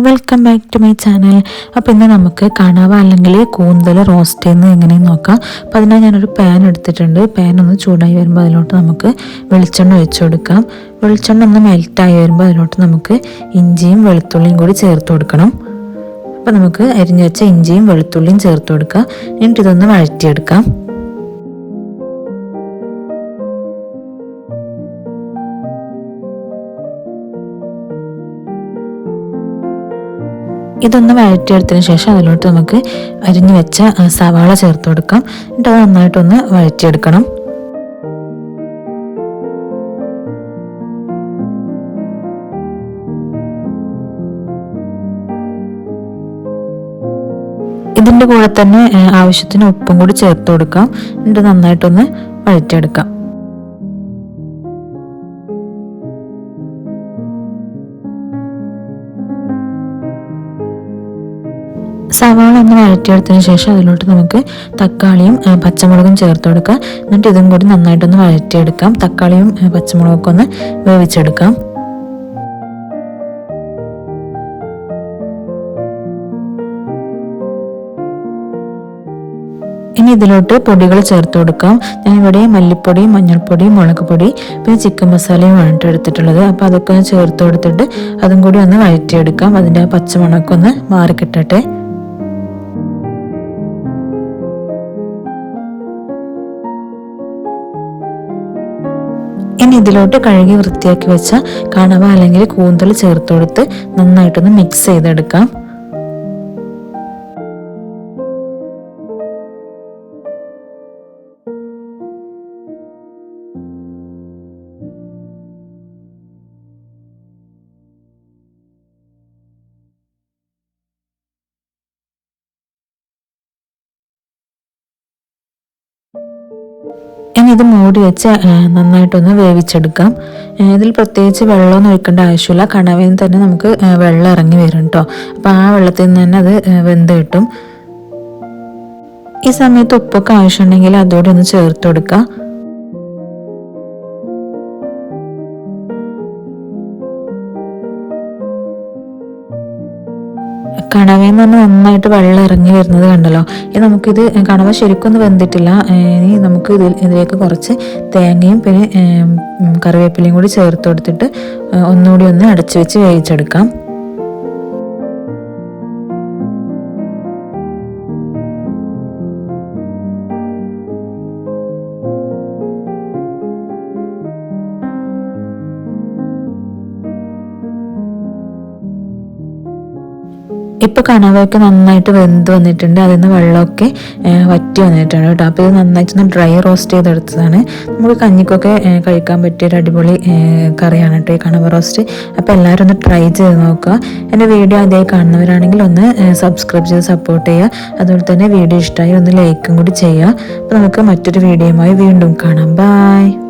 Welcome back to my channel. അപ്പോൾ ഇന്ന് നമുക്ക് കണവ അല്ലെങ്കിൽ കൂന്തൽ റോസ്റ്റ് ചെയ്യുന്നത് എങ്ങനെയെന്ന് നോക്കാം. അപ്പോൾ അതിനായി ഞാനൊരു പാൻ എടുത്തിട്ടുണ്ട്. പാൻ ഒന്ന് ചൂടായി വരുമ്പോൾ അതിലോട്ട് നമുക്ക് വെളിച്ചെണ്ണ ഒഴിച്ചു കൊടുക്കാം. വെളിച്ചെണ്ണ ഒന്ന് മെൽറ്റായി വരുമ്പോൾ അതിലോട്ട് നമുക്ക് ഇഞ്ചിയും വെളുത്തുള്ളിയും കൂടി ചേർത്ത് കൊടുക്കണം. അപ്പോൾ നമുക്ക് അരിഞ്ഞു വെച്ച ഇഞ്ചിയും വെളുത്തുള്ളിയും ചേർത്ത് കൊടുക്കുക. എന്നിട്ട് ഇതൊന്ന് വഴറ്റിയെടുക്കാം. ഇതൊന്ന് വഴറ്റിയെടുത്തതിന് ശേഷം അതിലോട്ട് നമുക്ക് അരിഞ്ഞു വെച്ച സവാള ചേർത്ത് കൊടുക്കാം. എന്നിട്ട് അത് നന്നായിട്ടൊന്ന് വഴറ്റിയെടുക്കണം. ഇതിൻ്റെ കൂടെ തന്നെ ആവശ്യത്തിന് ഉപ്പും കൂടി ചേർത്ത് കൊടുക്കാം. എന്നിട്ട് നന്നായിട്ടൊന്ന് വഴറ്റിയെടുക്കാം. സവാള ഒന്ന് വഴറ്റിയെടുത്തതിന് ശേഷം അതിലോട്ട് നമുക്ക് തക്കാളിയും പച്ചമുളകും ചേർത്ത് കൊടുക്കാം. എന്നിട്ട് ഇതും കൂടി നന്നായിട്ടൊന്ന് വഴറ്റിയെടുക്കാം. തക്കാളിയും പച്ചമുളകൊക്കെ ഒന്ന് വേവിച്ചെടുക്കാം. ഇനി ഇതിലോട്ട് പൊടികൾ ചേർത്ത് കൊടുക്കാം. ഞാനിവിടെ മല്ലിപ്പൊടി, മഞ്ഞൾപ്പൊടി, മുളക് പൊടി, പിന്നെ ചിക്കൻ മസാലയും വേണ്ടിട്ട് എടുത്തിട്ടുള്ളത്. അപ്പോൾ അതൊക്കെ ഒന്ന് ചേർത്ത് കൊടുത്തിട്ട് അതും കൂടി ഒന്ന് വഴറ്റിയെടുക്കാം. അതിൻ്റെ പച്ചമണമൊക്കെ ഒന്ന് മാറിക്കിട്ടട്ടെ. ഇനി ഇതിലോട്ട് കഴുകി വൃത്തിയാക്കി വെച്ച കണവ അല്ലെങ്കിൽ കൂന്തൽ ചേർത്ത് കൊടുത്ത് നന്നായിട്ടൊന്ന് മിക്സ് ചെയ്തെടുക്കാം. ഇനി ഇത് മൂടി വെച്ച് നന്നായിട്ടൊന്ന് വേവിച്ചെടുക്കാം. ഇതിൽ പ്രത്യേകിച്ച് വെള്ളമൊന്നും ഒഴിക്കേണ്ട ആവശ്യമില്ല. കണവയിൽ നിന്ന് തന്നെ നമുക്ക് വെള്ളം ഇറങ്ങി വരും കേട്ടോ. അപ്പോൾ ആ വെള്ളത്തിൽ നിന്ന് തന്നെ അത് വെന്ത് കിട്ടും. ഈ സമയത്ത് ഉപ്പൊക്കെ ആവശ്യമുണ്ടെങ്കിൽ അതോടെ ഒന്ന് ചേർത്ത് കൊടുക്കാം. കണവയിൽ നിന്ന് തന്നെ നന്നായിട്ട് വെള്ളം ഇറങ്ങി വരുന്നത് കണ്ടല്ലോ. ഇനി നമുക്കിത് കണവ ശരിക്കൊന്നും വെന്തിട്ടില്ല. ഇനി നമുക്ക് ഇതിലേക്ക് കുറച്ച് തേങ്ങയും പിന്നെ കറിവേപ്പിലയും കൂടി ചേർത്ത് കൊടുത്തിട്ട് ഒന്നുകൂടി ഒന്ന് അടച്ചു വെച്ച് വേവിച്ചെടുക്കാം. ഇപ്പോൾ കണവയൊക്കെ നന്നായിട്ട് വെന്ത് വന്നിട്ടുണ്ട്. അതിൽ നിന്ന് വെള്ളമൊക്കെ വറ്റി വന്നിട്ടുണ്ട് കേട്ടോ. അപ്പോൾ ഇത് നന്നായിട്ടൊന്ന് ഡ്രൈ റോസ്റ്റ് ചെയ്തെടുത്തതാണ്. നമുക്ക് കഞ്ഞിക്കൊക്കെ കഴിക്കാൻ പറ്റിയൊരു അടിപൊളി കറിയാണ് കേട്ടോ ഈ കണവ റോസ്റ്റ്. അപ്പോൾ എല്ലാവരും ഒന്ന് ട്രൈ ചെയ്ത് നോക്കുക. എൻ്റെ വീഡിയോ ആദ്യമായി കാണുന്നവരാണെങ്കിൽ ഒന്ന് സബ്സ്ക്രൈബ് ചെയ്ത് സപ്പോർട്ട് ചെയ്യുക. അതുപോലെ തന്നെ വീഡിയോ ഇഷ്ടമായി ഒന്ന് ലൈക്കും കൂടി ചെയ്യുക. അപ്പോൾ നമുക്ക് മറ്റൊരു വീഡിയോയുമായി വീണ്ടും കാണാം. ബൈ.